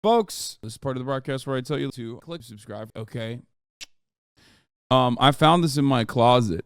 Folks, this is part of the broadcast where I tell you to click subscribe. Okay. I found this in my closet.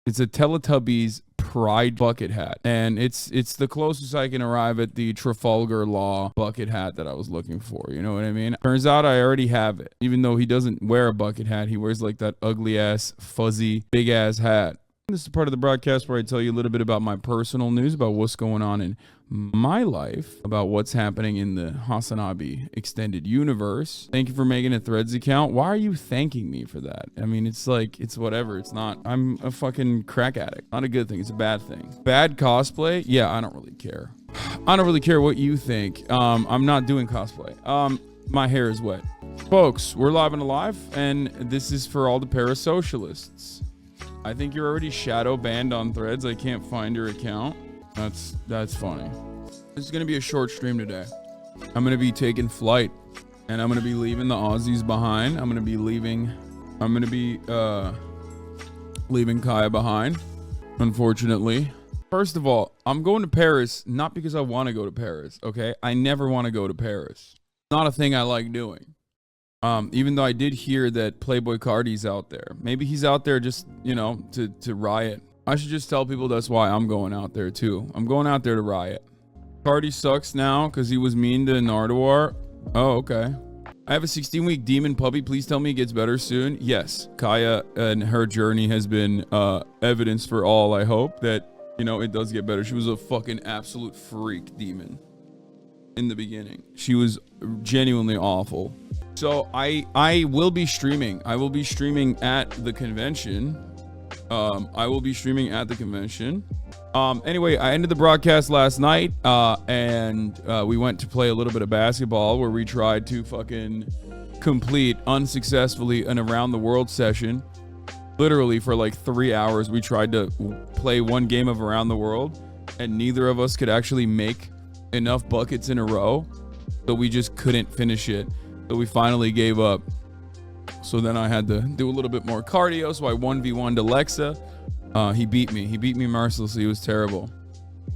It's a Teletubbies Pride bucket hat, and it's the closest I can arrive at the Trafalgar Law bucket hat that I was looking for. You know what I mean? Turns out I already have it. Even though he doesn't wear a bucket hat, he wears like that ugly ass, fuzzy, big ass hat. This is part of the broadcast where I tell you a little bit about my personal news, about what's going on in my life, about what's happening in the HasanAbi extended universe. Thank you for making a Threads account. Why are you thanking me for that? I mean, it's like, it's whatever. It's not, I'm a fucking crack addict. Not a good thing. It's a bad thing. Bad cosplay? Yeah, I don't really care. I don't really care what you think. I'm not doing cosplay. My hair is wet. Folks, we're live and alive, and this is for all the parasocialists. I think you're already shadow banned on Threads. I can't find your account. That's funny. This is gonna be a short stream today. I'm gonna be taking flight, and I'm gonna be leaving the Aussies behind. I'm gonna be leaving Kaya behind, unfortunately. First of all, I'm going to Paris, not because I want to go to Paris, okay? I never want to go to Paris. Not a thing I like doing. Even though I did hear that Playboy Cardi's out there. Maybe he's out there just, you know, to riot. I should just tell people that's why I'm going out there too. I'm going out there to riot. Cardi sucks now because he was mean to Nardwar. Oh, okay. I have a 16-week demon puppy. Please tell me it gets better soon. Yes, Kaya and her journey has been evidence for all. I hope that, you know, it does get better. She was a fucking absolute freak demon in the beginning. She was genuinely awful. So I will be streaming. I will be streaming at the convention. Anyway, I ended the broadcast last night, and we went to play a little bit of basketball where we tried to fucking complete unsuccessfully an around the world session. Literally for like 3 hours, we tried to play one game of around the world, and neither of us could actually make enough buckets in a row, so we just couldn't finish it. So we finally gave up. So then I had to do a little bit more cardio. So I 1v1'd Alexa. He beat me. He beat me mercilessly. It was terrible.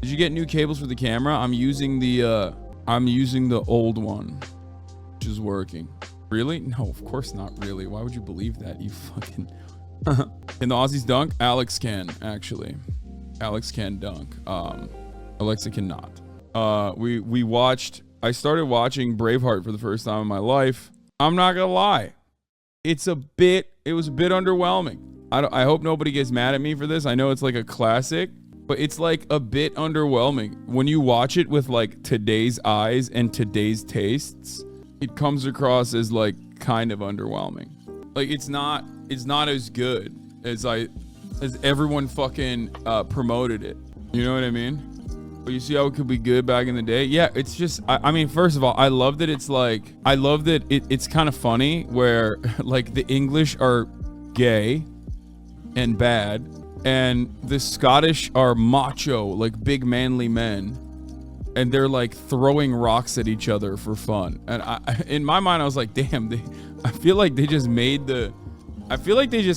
Did you get new cables for the camera? I'm using the old one, which is working. Really? No, of course not really. Why would you believe that? You fucking... Can the Aussies dunk? Alex can, actually. Alex can dunk. Alexa cannot. I started watching Braveheart for the first time in my life. I'm not gonna lie. It was a bit underwhelming. I hope nobody gets mad at me for this. I know it's like a classic, but it's like a bit underwhelming. When you watch it with like today's eyes and today's tastes, it comes across as like kind of underwhelming. Like it's not as good as everyone fucking promoted it. You know what I mean? But you see how it could be good back in the day? Yeah, it's just, I mean, first of all, I love that it's kind of funny where like the English are gay and bad, and the Scottish are macho, like big manly men, and they're like throwing rocks at each other for fun. And in my mind, I was like, damn, I feel like they just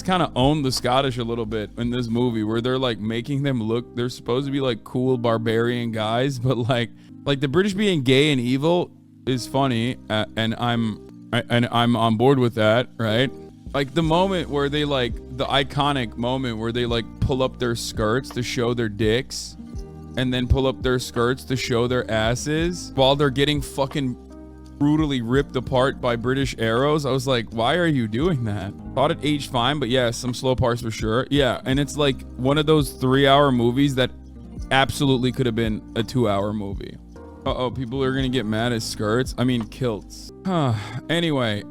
kind of owned the Scottish a little bit in this movie, where they're like making them look, they're supposed to be like cool barbarian guys, but like the British being gay and evil is funny, and I'm on board with that, right? Like the moment where they like, the iconic moment where they like pull up their skirts to show their dicks, and then pull up their skirts to show their asses while they're getting fucking brutally ripped apart by British arrows. I was like, why are you doing that? Thought it aged fine, but yeah, some slow parts for sure. Yeah, and it's like one of those 3-hour movies that absolutely could have been a 2-hour movie. Uh-oh, people are gonna get mad at skirts. I mean, kilts. Anyway,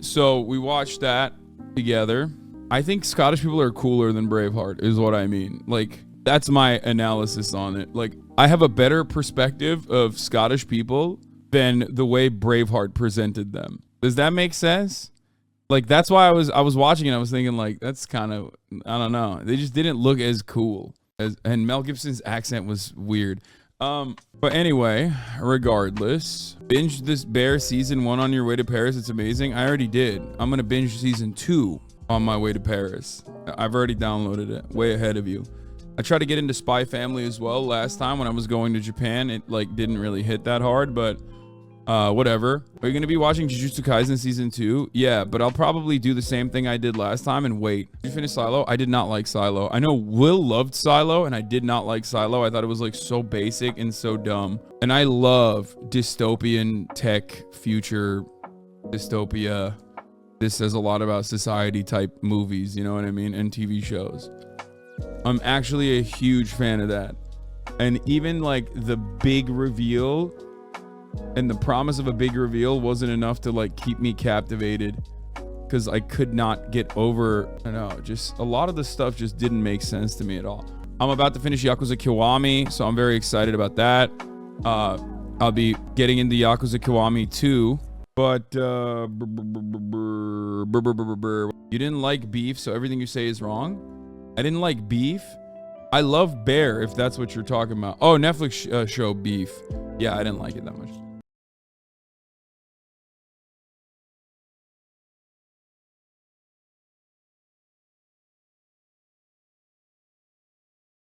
so we watched that together. I think Scottish people are cooler than Braveheart, is what I mean. Like, that's my analysis on it. Like, I have a better perspective of Scottish people than the way Braveheart presented them. Does that make sense? Like, that's why I was watching it. I was thinking like, that's kind of, I don't know. They just didn't look as cool and Mel Gibson's accent was weird. But anyway, regardless, binge this Bear season 1 on your way to Paris. It's amazing. I already did. I'm going to binge season 2 on my way to Paris. I've already downloaded it, way ahead of you. I tried to get into Spy Family as well last time when I was going to Japan. It like didn't really hit that hard, but Whatever. Are you gonna be watching Jujutsu Kaisen season 2? Yeah, but I'll probably do the same thing I did last time and wait. Did you finish Silo? I did not like Silo. I know Will loved Silo, and I did not like Silo. I thought it was like so basic and so dumb. And I love dystopian tech future dystopia. This says a lot about society type movies, you know what I mean, and TV shows. I'm actually a huge fan of that. And even like the big reveal and the promise of a big reveal wasn't enough to like keep me captivated, because I could not get over, I don't know, just a lot of the stuff just didn't make sense to me at all. I'm about to finish Yakuza Kiwami, so I'm very excited about that. I'll be getting into Yakuza Kiwami 2, but you didn't like beef, so everything you say is wrong? I didn't like beef. I love Bear, if that's what you're talking about. Oh, Netflix show Beef. Yeah, I didn't like it that much.